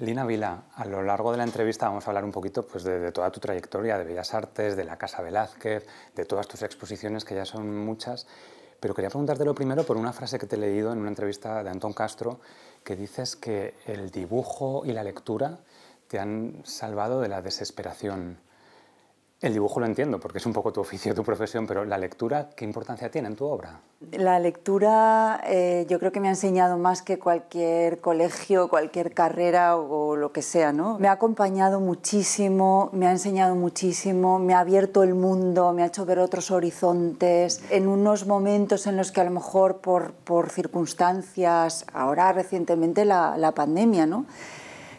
Lina Vila, a lo largo de la entrevista vamos a hablar un poquito pues, de toda tu trayectoria, de Bellas Artes, de la Casa Velázquez, de todas tus exposiciones, que ya son muchas. Pero quería preguntarte lo primero por una frase que te he leído en una entrevista de Antón Castro, que dices que el dibujo y la lectura te han salvado de la desesperación. El dibujo lo entiendo, porque es un poco tu oficio, tu profesión, pero la lectura, ¿qué importancia tiene en tu obra? La lectura yo creo que me ha enseñado más que cualquier colegio, cualquier carrera o lo que sea, ¿no? Me ha acompañado muchísimo, me ha enseñado muchísimo, me ha abierto el mundo, me ha hecho ver otros horizontes. En unos momentos en los que a lo mejor por circunstancias, ahora recientemente la pandemia, ¿no?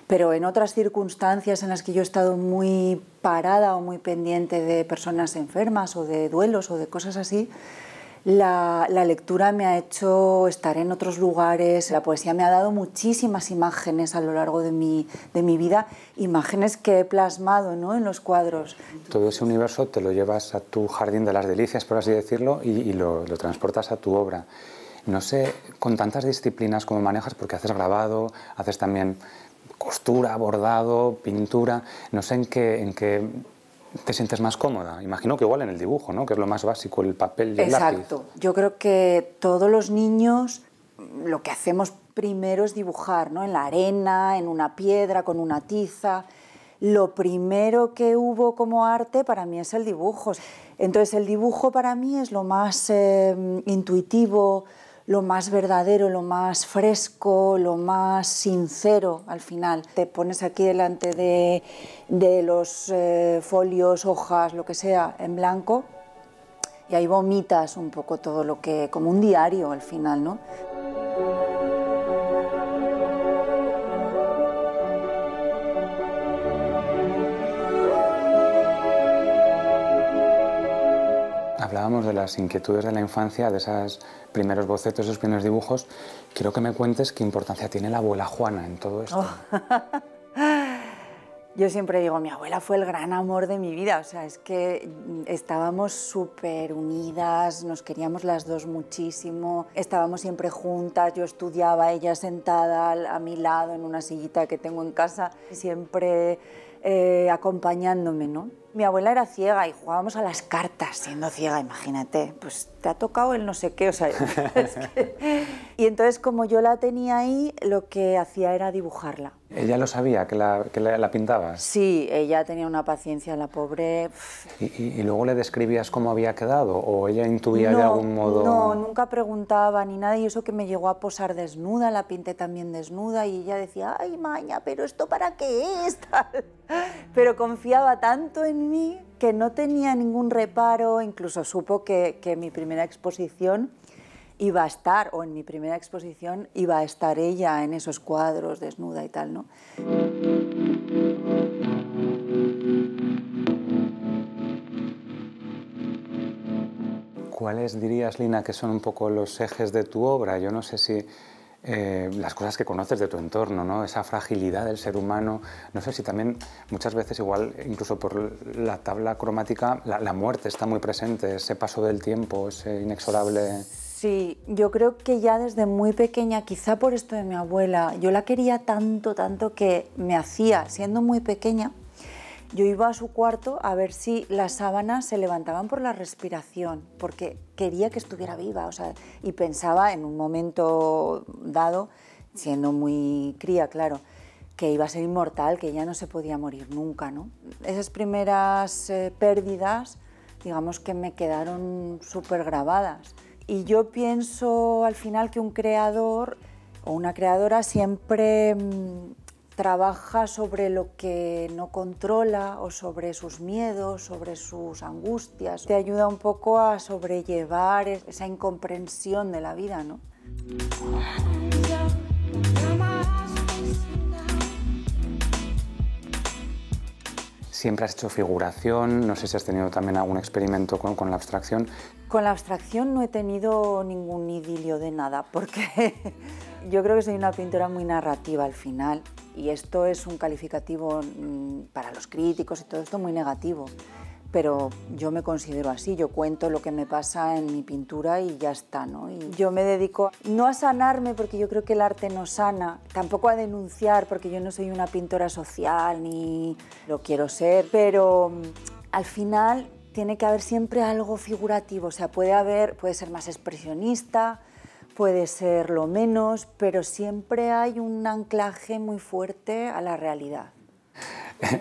Pero en otras circunstancias en las que yo he estado muy parada o muy pendiente de personas enfermas o de duelos o de cosas así, la lectura me ha hecho estar en otros lugares. La poesía me ha dado muchísimas imágenes a lo largo de mi vida, imágenes que he plasmado, ¿no?, en los cuadros. Todo ese universo te lo llevas a tu jardín de las delicias, por así decirlo, y lo transportas a tu obra. No sé, con tantas disciplinas como manejas, porque haces grabado, haces también costura, bordado, pintura, no sé en qué te sientes más cómoda. Imagino que igual en el dibujo, ¿no?, que es lo más básico, el papel y el lápiz. Exacto. Yo creo que todos los niños lo que hacemos primero es dibujar, ¿no?, en la arena, en una piedra, con una tiza. Lo primero que hubo como arte para mí es el dibujo. Entonces el dibujo para mí es lo más intuitivo, lo más verdadero, lo más fresco, lo más sincero al final. Te pones aquí delante de los folios, hojas, lo que sea, en blanco, y ahí vomitas un poco todo lo que, como un diario al final, ¿no? Hablábamos de las inquietudes de la infancia, de esos primeros bocetos, esos primeros dibujos. Quiero que me cuentes qué importancia tiene la abuela Juana en todo esto. Oh. Yo siempre digo, mi abuela fue el gran amor de mi vida. O sea, es que estábamos súper unidas, nos queríamos las dos muchísimo, estábamos siempre juntas, yo estudiaba, ella sentada a mi lado en una sillita que tengo en casa, siempre acompañándome, ¿no? Mi abuela era ciega y jugábamos a las cartas siendo ciega, imagínate, pues te ha tocado el no sé qué, o sea, es que... Y entonces como yo la tenía ahí, lo que hacía era dibujarla. ¿Ella lo sabía, que la pintabas? Sí, ella tenía una paciencia, la pobre... ¿Y luego le describías cómo había quedado o ella intuía de algún modo...? No, nunca preguntaba ni nada, y eso que me llegó a posar desnuda, la pinté también desnuda y ella decía, ay, Maña, pero ¿esto para qué es? Pero confiaba tanto en mí que no tenía ningún reparo, incluso supo que mi primera exposición iba a estar, o en mi primera exposición iba a estar ella en esos cuadros desnuda y tal, ¿no? ¿Cuáles dirías, Lina, que son un poco los ejes de tu obra? Yo no sé si las cosas que conoces de tu entorno, ¿no?, esa fragilidad del ser humano, no sé si también muchas veces igual, incluso por la tabla cromática, la muerte está muy presente, ese paso del tiempo, ese inexorable... Sí, yo creo que ya desde muy pequeña, quizá por esto de mi abuela, yo la quería tanto, tanto que me hacía, siendo muy pequeña, yo iba a su cuarto a ver si las sábanas se levantaban por la respiración, porque quería que estuviera viva, o sea, y pensaba en un momento dado, siendo muy cría, claro, que iba a ser inmortal, que ella no se podía morir nunca, ¿no? Esas primeras pérdidas, digamos que me quedaron súper grabadas. Y yo pienso al final que un creador o una creadora siempre trabaja sobre lo que no controla o sobre sus miedos, sobre sus angustias. Te ayuda un poco a sobrellevar esa incomprensión de la vida, ¿no? Siempre has hecho figuración, no sé si has tenido también algún experimento con la abstracción. Con la abstracción no he tenido ningún idilio de nada, porque yo creo que soy una pintora muy narrativa al final, y esto es un calificativo para los críticos y todo esto muy negativo. pero yo me considero así, yo cuento lo que me pasa en mi pintura y ya está, ¿no? Y yo me dedico no a sanarme, porque yo creo que el arte no sana, tampoco a denunciar, porque yo no soy una pintora social ni lo quiero ser, pero al final tiene que haber siempre algo figurativo, o sea, puede ser más expresionista, puede ser lo menos, pero siempre hay un anclaje muy fuerte a la realidad.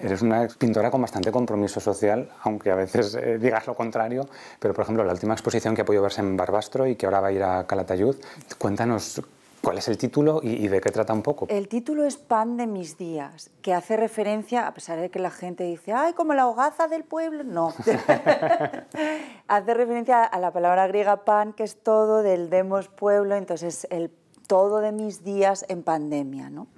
Eres una pintora con bastante compromiso social, aunque a veces digas lo contrario, pero por ejemplo la última exposición que ha podido verse en Barbastro y que ahora va a ir a Calatayud, cuéntanos cuál es el título y de qué trata un poco. El título es Pan de mis días, que hace referencia, a pesar de que la gente dice ¡ay, como la hogaza del pueblo! No, hace referencia a la palabra griega pan, que es todo, del demos pueblo, entonces el todo de mis días en pandemia, ¿no?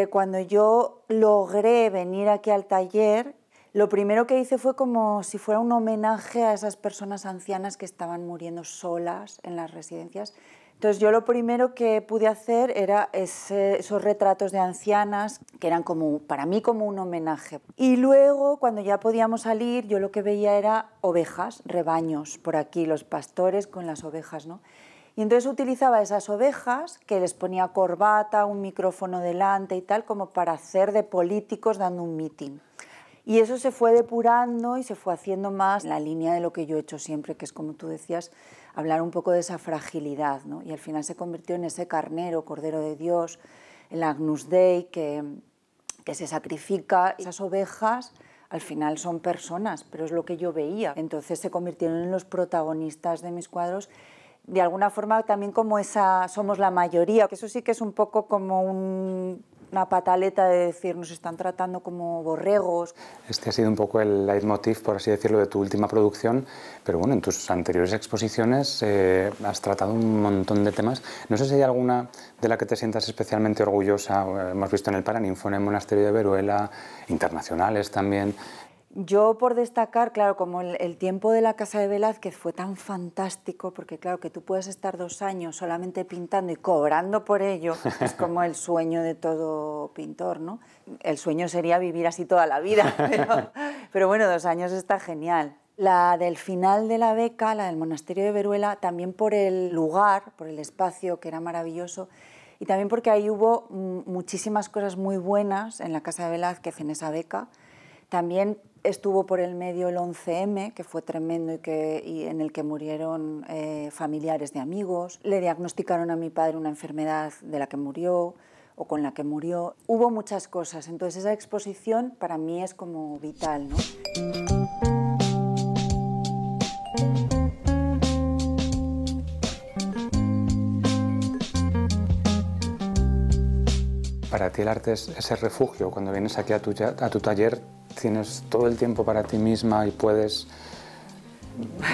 Cuando yo logré venir aquí al taller, lo primero que hice fue como si fuera un homenaje a esas personas ancianas que estaban muriendo solas en las residencias. Entonces yo lo primero que pude hacer era esos retratos de ancianas que eran como, para mí como un homenaje. Y luego, cuando ya podíamos salir, yo lo que veía era ovejas, rebaños por aquí, los pastores con las ovejas, ¿no? Y entonces utilizaba esas ovejas, que les ponía corbata, un micrófono delante y tal, como para hacer de políticos dando un mitin. Y eso se fue depurando y se fue haciendo más en la línea de lo que yo he hecho siempre, que es, como tú decías, hablar un poco de esa fragilidad, ¿no? Y al final se convirtió en ese carnero, Cordero de Dios, el Agnus Dei, que se sacrifica. Esas ovejas al final son personas, pero es lo que yo veía. Entonces se convirtieron en los protagonistas de mis cuadros. De alguna forma también como esa somos la mayoría, que eso sí que es un poco como una pataleta de decir nos están tratando como borregos. Este ha sido un poco el leitmotiv, por así decirlo, de tu última producción, pero bueno, en tus anteriores exposiciones has tratado un montón de temas. No sé si hay alguna de la que te sientas especialmente orgullosa. Hemos visto en el Paraninfo, en el Monasterio de Veruela, internacionales también. Yo, por destacar, claro, como el tiempo de la Casa de Velázquez fue tan fantástico, porque claro, que tú puedes estar 2 años solamente pintando y cobrando por ello, es como el sueño de todo pintor, ¿no? El sueño sería vivir así toda la vida, pero bueno, 2 años está genial. La del final de la beca, la del Monasterio de Veruela, también por el lugar, por el espacio, que era maravilloso, y también porque ahí hubo muchísimas cosas muy buenas en la Casa de Velázquez, en esa beca. También estuvo por el medio el 11M, que fue tremendo y en el que murieron familiares de amigos. Le diagnosticaron a mi padre una enfermedad de la que murió o con la que murió. Hubo muchas cosas, entonces esa exposición para mí es como vital, ¿no? Para ti el arte es ese refugio. Cuando vienes aquí a tu taller tienes todo el tiempo para ti misma y puedes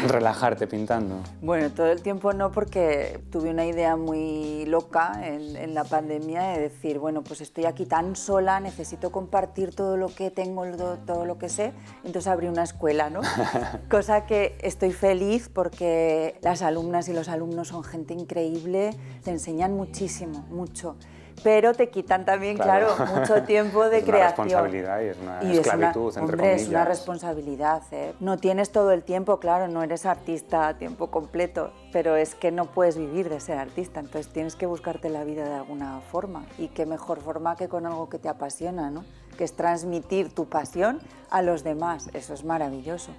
relajarte pintando. Bueno, todo el tiempo no, porque tuve una idea muy loca en la pandemia de decir, bueno, pues estoy aquí tan sola, necesito compartir todo lo que tengo, todo lo que sé, entonces abrí una escuela, ¿no? Cosa que estoy feliz porque las alumnas y los alumnos son gente increíble, te enseñan muchísimo, mucho. Pero te quitan también, claro, mucho tiempo de creación. Es una responsabilidad y es una esclavitud, entre comillas. Es una responsabilidad, ¿eh? No tienes todo el tiempo, claro, no eres artista a tiempo completo, pero es que no puedes vivir de ser artista, entonces tienes que buscarte la vida de alguna forma. Y qué mejor forma que con algo que te apasiona, ¿no? Que es transmitir tu pasión a los demás, eso es maravilloso.